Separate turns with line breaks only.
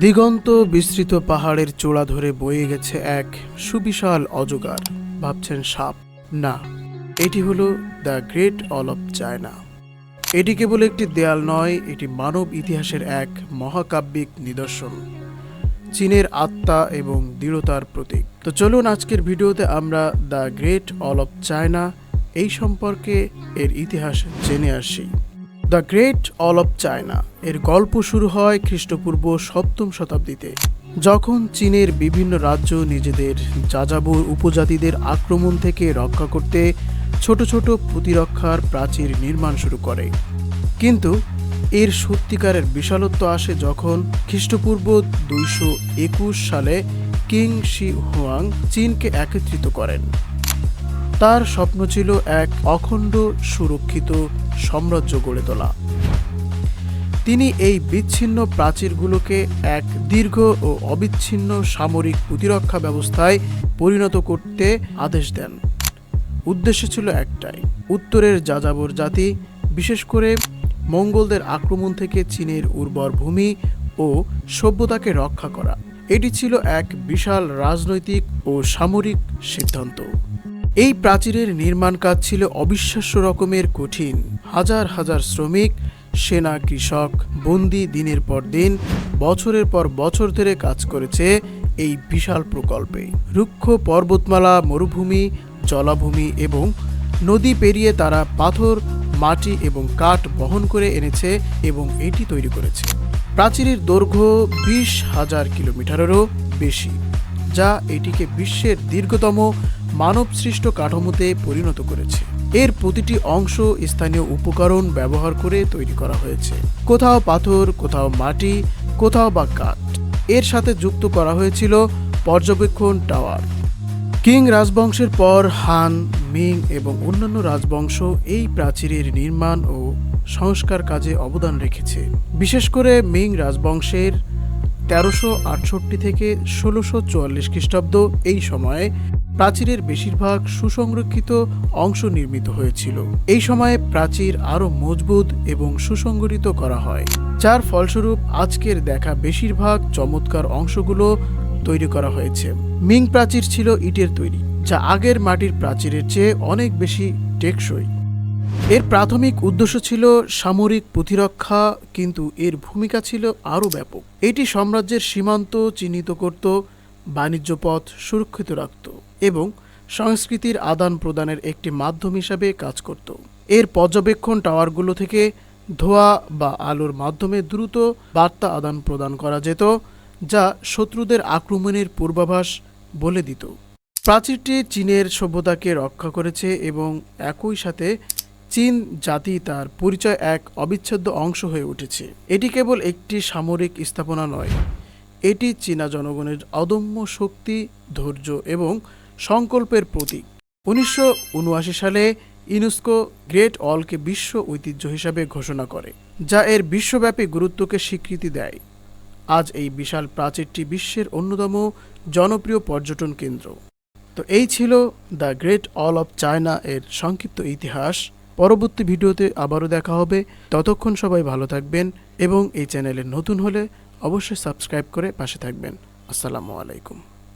দিগন্ত বিস্তৃত পাহাড়ের চূড়া ধরে বয়ে গেছে এক সুবিশাল অজগর। ভাবছেন সাপ? না, এটি হলো the great all of China. এটি কেবল একটি দেয়াল নয়, এটি মানব ইতিহাসের এক মহাকাব্যিক নিদর্শন, চীনের আত্মা এবং দৃঢ়তার প্রতীক। তো চলুন আজকের ভিডিওতে আমরা the great all of China এই সম্পর্কে এর ইতিহাস জেনে আসি। The great all of China এর গল্প শুরু হয় খ্রিস্টপূর্ব 7ম শতাব্দীতে, যখন চীনের বিভিন্ন রাজ্য নিজেদের যাযাবর উপজাতিদের আক্রমণ থেকে রক্ষা করতে ছোট ছোট প্রতিরক্ষার প্রাচীর নির্মাণ শুরু করে। কিন্তু এর সত্যিকারের বিশালত্ব আসে যখন খ্রিস্টপূর্ব 221 সালে কিং শি হুয়াং চীনকে একত্রিত করেন। তার স্বপ্ন ছিল এক অখণ্ড সুরক্ষিত সাম্রাজ্য গড়ে তোলা। তিনি এই বিচ্ছিন্ন প্রাচীরগুলোকে এক দীর্ঘ ও অবিচ্ছিন্ন সামরিক প্রতিরক্ষা ব্যবস্থায় পরিণত করতে আদেশ দেন। উদ্দেশ্য ছিল একটাই, উত্তরের যাযাবর জাতি, বিশেষ করে মঙ্গলদের আক্রমণ থেকে চীনের উর্বর ভূমি ও সভ্যতাকে রক্ষা করা। এটি ছিল এক বিশাল রাজনৈতিক ও সামরিক সিদ্ধান্ত। এই প্রাচীরের নির্মাণ কাজ ছিল অবিশ্বাস্য রকমের কঠিন। হাজার হাজার শ্রমিক, সেনা, কৃষক, বন্দী দিনের পর দিন, বছরের পর বছর ধরে কাজ করেছে এই বিশাল প্রকল্পে। রুক্ষ পর্বতমালা, মরুভূমি, জলাভূমি এবং নদী পেরিয়ে তারা পাথর, মাটি এবং কাঠ বহন করে এনেছে এবং এটি তৈরি করেছে। প্রাচীরের দৈর্ঘ্য 20,000 কিলোমিটারেরও বেশি, যা এটিকে বিশ্বের দীর্ঘতম মানবসৃষ্ট কাঠামোতে পরিণত করেছে। এর প্রতিটি অংশ স্থানীয় উপকরণ ব্যবহার করে তৈরি করা হয়েছে, কোথাও পাথর, কোথাও মাটি, কোথাও বা কাঠ। এর সাথে যুক্ত করা হয়েছিল পর্যবেক্ষণ টাওয়ার। কিং রাজবংশের পর হান, মিং এবং অন্যান্য রাজবংশ এই প্রাচীরের নির্মাণ ও সংস্কার কাজে অবদান রেখেছে। বিশেষ করে মিং রাজবংশের 1368 থেকে 1644 খ্রিস্টাব্দ এই সময়ে প্রাচীরের বেশিরভাগ সুসংরক্ষিত অংশ নির্মিত হয়েছিল। এই সময়ে প্রাচীর আরও মজবুত এবং সুসংগঠিত করা হয়, যার ফলস্বরূপ আজকের দেখা বেশিরভাগ চমৎকার অংশগুলো তৈরি করা হয়েছে। মিং প্রাচীর ছিল ইটের তৈরি, যা আগের মাটির প্রাচীরের চেয়ে অনেক বেশি টেকসই। এর প্রাথমিক উদ্দেশ্য ছিল সামরিক প্রতিরক্ষা, কিন্তু এর ভূমিকা ছিল আরও ব্যাপক। এটি সাম্রাজ্যের সীমান্ত চিহ্নিত করত, বাণিজ্য পথ সুরক্ষিত রাখত এবং সংস্কৃতির আদান প্রদানের একটি মাধ্যম হিসাবে কাজ করত। এর পর্যবেক্ষণ টাওয়ারগুলো থেকে ধোঁয়া বা আলোর মাধ্যমে দ্রুত বার্তা আদান প্রদান করা যেত, যা শত্রুদের আক্রমণের পূর্বাভাস বলে দিত। প্রাচীরটি চীনের সভ্যতাকে রক্ষা করেছে এবং একই সাথে চীন জাতি তার পরিচয় এক অবিচ্ছেদ্য অংশ হয়ে উঠেছে। এটি কেবল একটি সামরিক স্থাপনা নয়, এটি চীনা জনগণের অদম্য শক্তি, ধৈর্য এবং সংকল্পের প্রতীক। 1979 সালে ইউনেস্কো গ্রেট অলকে বিশ্ব ঐতিহ্য হিসাবে ঘোষণা করে, যা এর বিশ্বব্যাপী গুরুত্বকে স্বীকৃতি দেয়। আজ এই বিশাল প্রাচীরটি বিশ্বের অন্যতম জনপ্রিয় পর্যটন কেন্দ্র। তো এই ছিল the great all of China এর সংক্ষিপ্ত ইতিহাস। পরবর্তী ভিডিওতে আবারও দেখা হবে। ততক্ষণ সবাই ভালো থাকবেন এবং এই চ্যানেলে নতুন হলে অবশ্যই সাবস্ক্রাইব করে পাশে থাকবেন। আসসালামু আলাইকুম।